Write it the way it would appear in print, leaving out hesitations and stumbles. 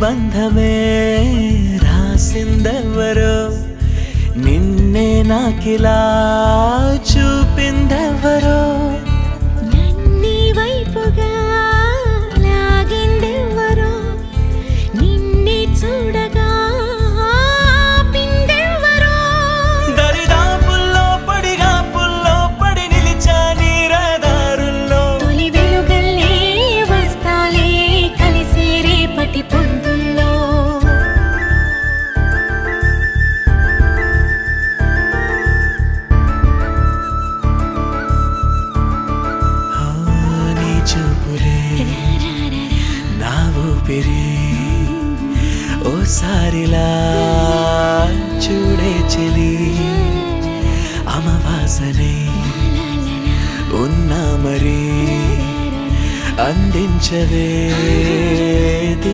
బంధమే రాసిందెవరో నిన్నే నాకిలా చూపిందెవరో నన్ని వైపుగా లాగిందెవరో నిన్నే చూడగా ఆపిందెవరో దరిదాపుల్లో పడి నిలిచా నీ రహదారుల్లో తొలి వెలుగల్లే వస్తాలే కలిసే రేపటి పొద్దుల్లో నీ చూపులే నా ఊపిరి ఓసారిలా చూడే చెలి అమవాసనే ఉన్నా మరి అందించవే